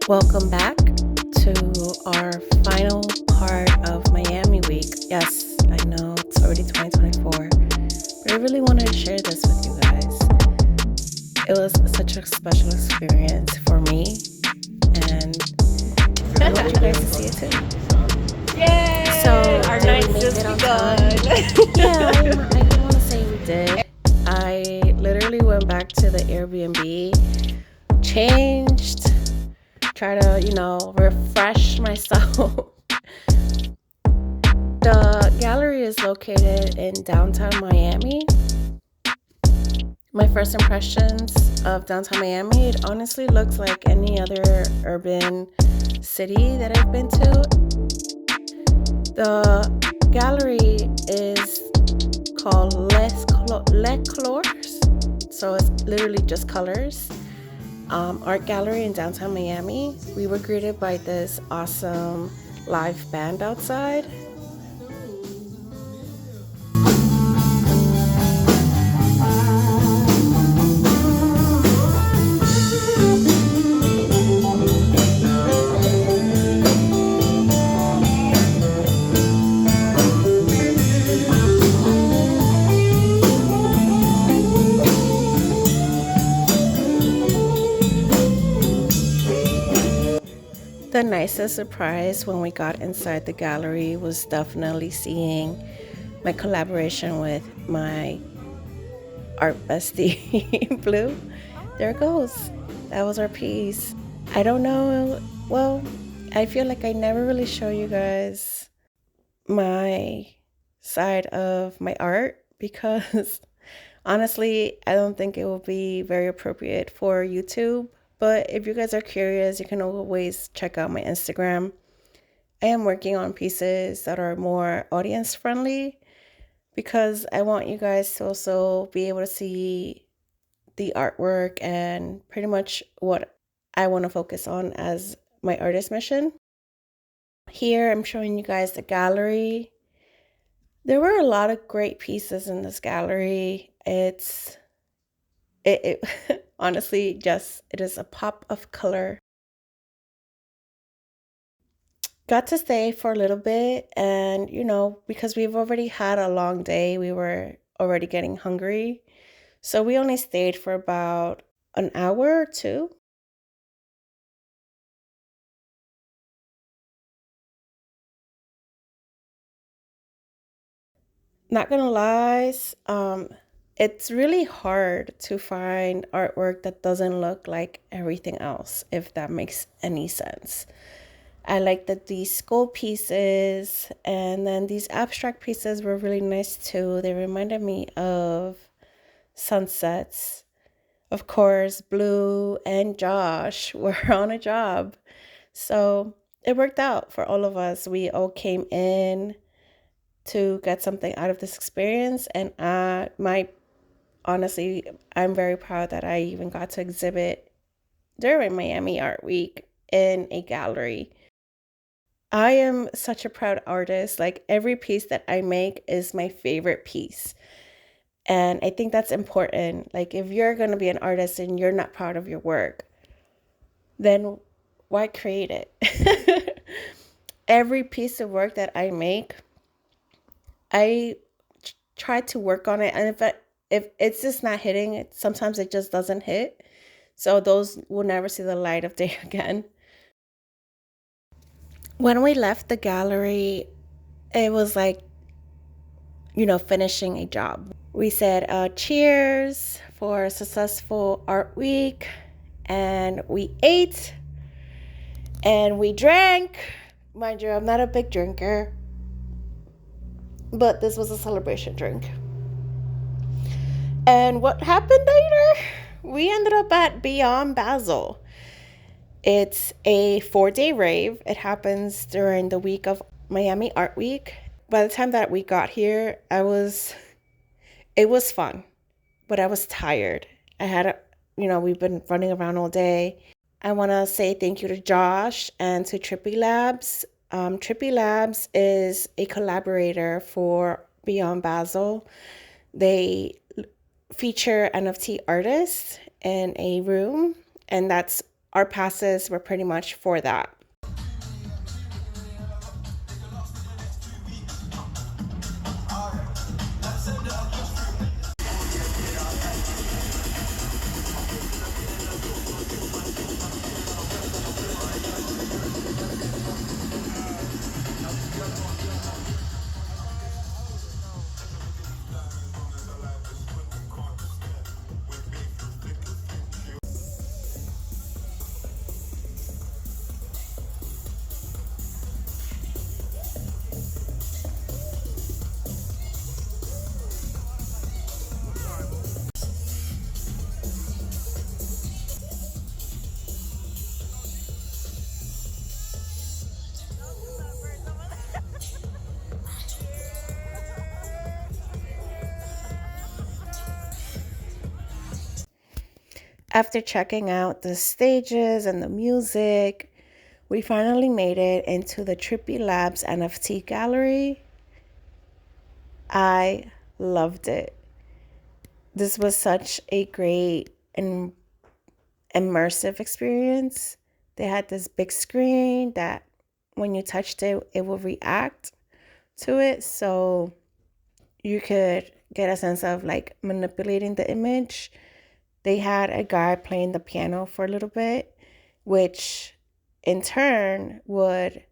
Welcome back to our final part of Miami Week. Yes, I know it's already 2024, but I really wanted to share this with you guys. It was such a special experience for me, and I want you guys to see it too. Yay! So, Our did we night's make just it on begun. Yeah, I don't want to say we did. I literally went back to the Airbnb, changed, try to, refresh myself. The gallery is located in downtown Miami. My first impressions of downtown Miami, it honestly looks like any other urban city that I've been to. The gallery is called Les Coulers, so it's literally just colors. Art gallery in downtown Miami. We were greeted by this awesome live band outside. The nicest surprise when we got inside the gallery was definitely seeing my collaboration with my art bestie, Blue. There it goes. That was our piece. I don't know. Well, I feel like I never really show you guys my side of my art because honestly, I don't think it will be very appropriate for YouTube. But if you guys are curious, you can always check out my Instagram. I am working on pieces that are more audience friendly because I want you guys to also be able to see the artwork and pretty much what I want to focus on as my artist mission. Here I'm showing you guys the gallery. There were a lot of great pieces in this gallery. It honestly just it is a pop of color. Got to stay for a little bit, and because we've already had a long day, we were already getting hungry, so we only stayed for about an hour or two. Not gonna lie, it's really hard to find artwork that doesn't look like everything else, if that makes any sense. I like that these skull pieces and then these abstract pieces were really nice too. They reminded me of sunsets. Of course, Blue and Josh were on a job. So it worked out for all of us. We all came in to get something out of this experience. And honestly, I'm very proud that I even got to exhibit during Miami Art Week in a gallery. I am such a proud artist. Like every piece that I make is my favorite piece. And I think that's important. Like if you're going to be an artist and you're not proud of your work, then why create it? Every piece of work that I make, I try to work on it. And if it's just not hitting, sometimes it just doesn't hit. So those will never see the light of day again. When we left the gallery, it was like, finishing a job. We said cheers for a successful art week, and we ate and we drank. Mind you, I'm not a big drinker, but this was a celebration drink. And what happened later? We ended up at Beyond Basel. It's a 4-day rave. It happens during the week of Miami Art Week. By the time that we got here, it was fun, but I was tired. We've been running around all day. I want to say thank you to Josh and to Trippy Labs. Trippy Labs is a collaborator for Beyond Basel. They feature NFT artists in a room, and that's our passes were pretty much for that. After checking out the stages and the music, we finally made it into the Trippy Labs NFT gallery. I loved it. This was such a great and immersive experience. They had this big screen that when you touched it, it will react to it. So you could get a sense of like manipulating the image. They had a guy playing the piano for a little bit, which in turn would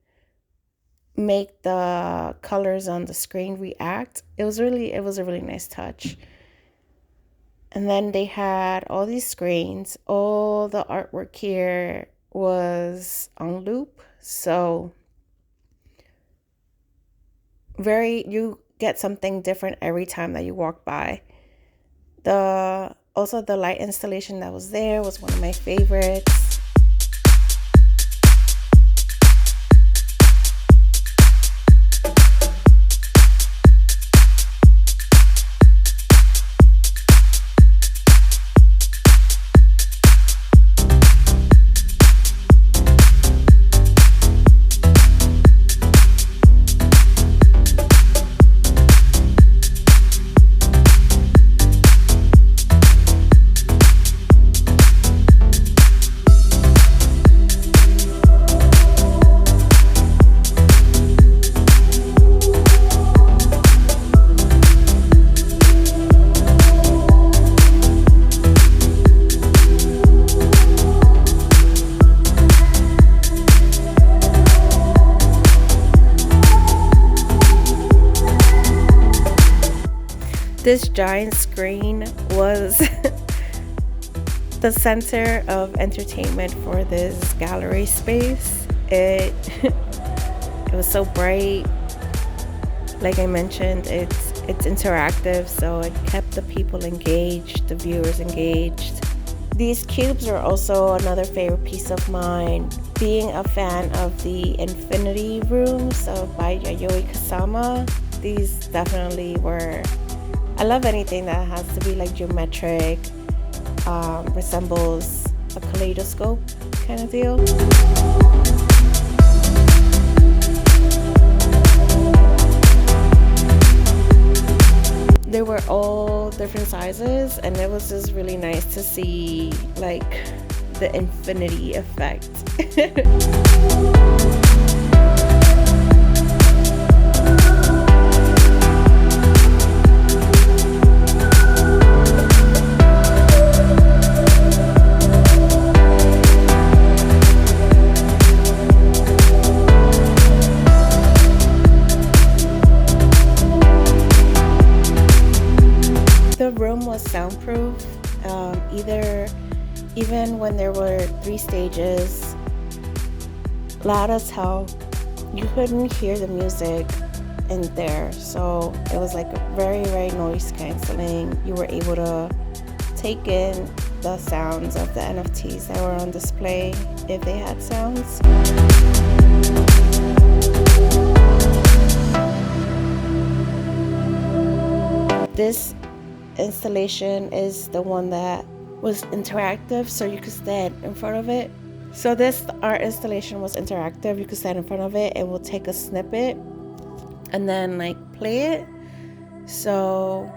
make the colors on the screen react. It was a really nice touch. And then they had all these screens. All the artwork here was on loop. So you get something different every time that you walk by. Also the light installation that was there was one of my favorites. This giant screen was the center of entertainment for this gallery space. It was so bright. Like I mentioned, it's interactive, so it kept the people engaged, the viewers engaged. These cubes are also another favorite piece of mine. Being a fan of the Infinity Rooms by Yayoi Kusama, these definitely were. I love anything that has to be like geometric, resembles a kaleidoscope kind of deal. They were all different sizes, and it was just really nice to see like the infinity effect. The room was soundproof. Even when there were 3 stages, loud as hell, you couldn't hear the music in there. So it was like very noise canceling. You were able to take in the sounds of the NFTs that were on display if they had sounds. This installation is the one that was interactive, so you could stand in front of it. So this art installation was interactive. You could stand in front of it. It will take a snippet and then like play it. So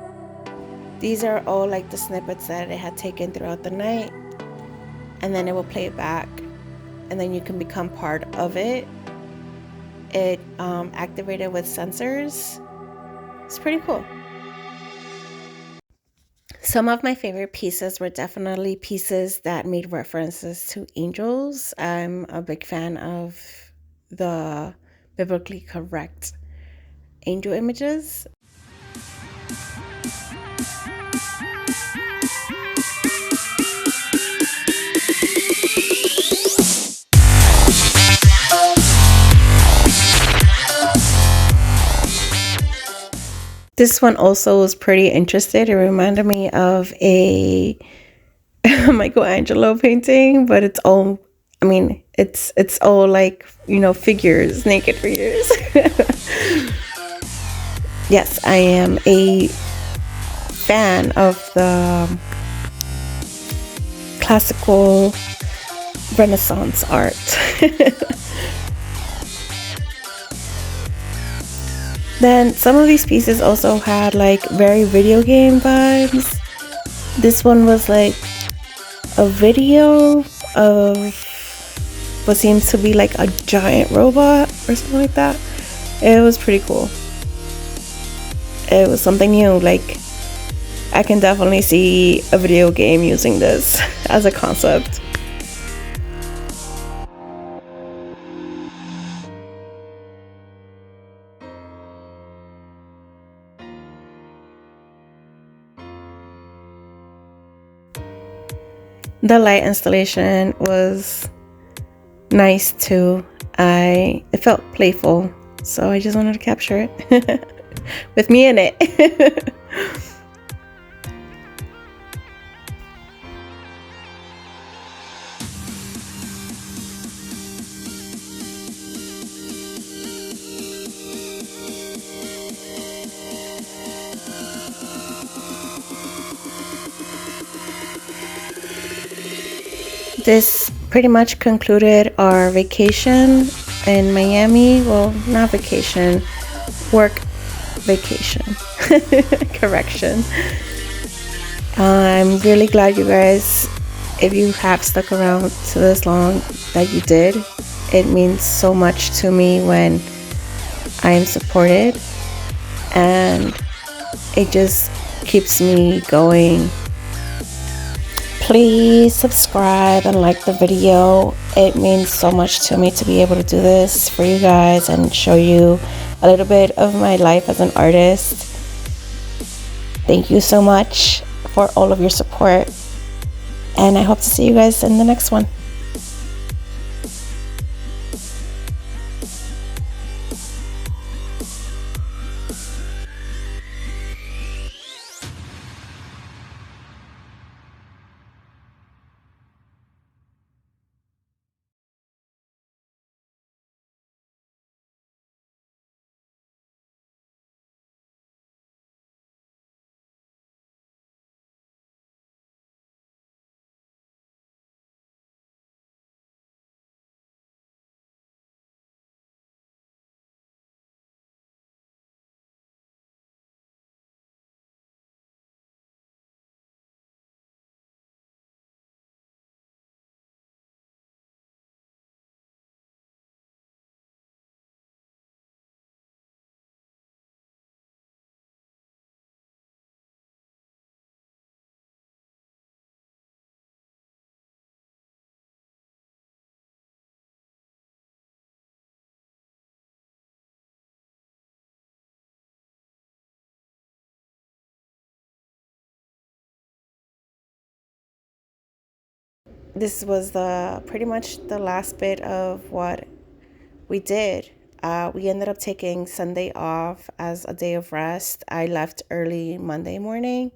these are all like the snippets that it had taken throughout the night. and then it will play it back, and then you can become part of it. It activated with sensors. It's pretty cool. Some of my favorite pieces were definitely pieces that made references to angels. I'm a big fan of the biblically correct angel images. This one also was pretty interesting. It reminded me of a Michelangelo painting, but it's all, I mean, it's all like, figures, naked figures. Yes, I am a fan of the classical Renaissance art. Then some of these pieces also had like very video game vibes. This one was like a video of what seems to be like a giant robot or something like that. It was pretty cool. It was something new. Like, I can definitely see a video game using this as a concept. The light installation was nice too. It felt playful, so I just wanted to capture it with me in it. This pretty much concluded our vacation in Miami. Well, not vacation, work vacation. Correction. I'm really glad you guys, if you have stuck around to this long, that you did. It means so much to me when I am supported, and it just keeps me going. Please subscribe and like the video. It means so much to me to be able to do this for you guys and show you a little bit of my life as an artist. Thank you so much for all of your support, and I hope to see you guys in the next one. This was pretty much the last bit of what we did. We ended up taking Sunday off as a day of rest. I left early Monday morning.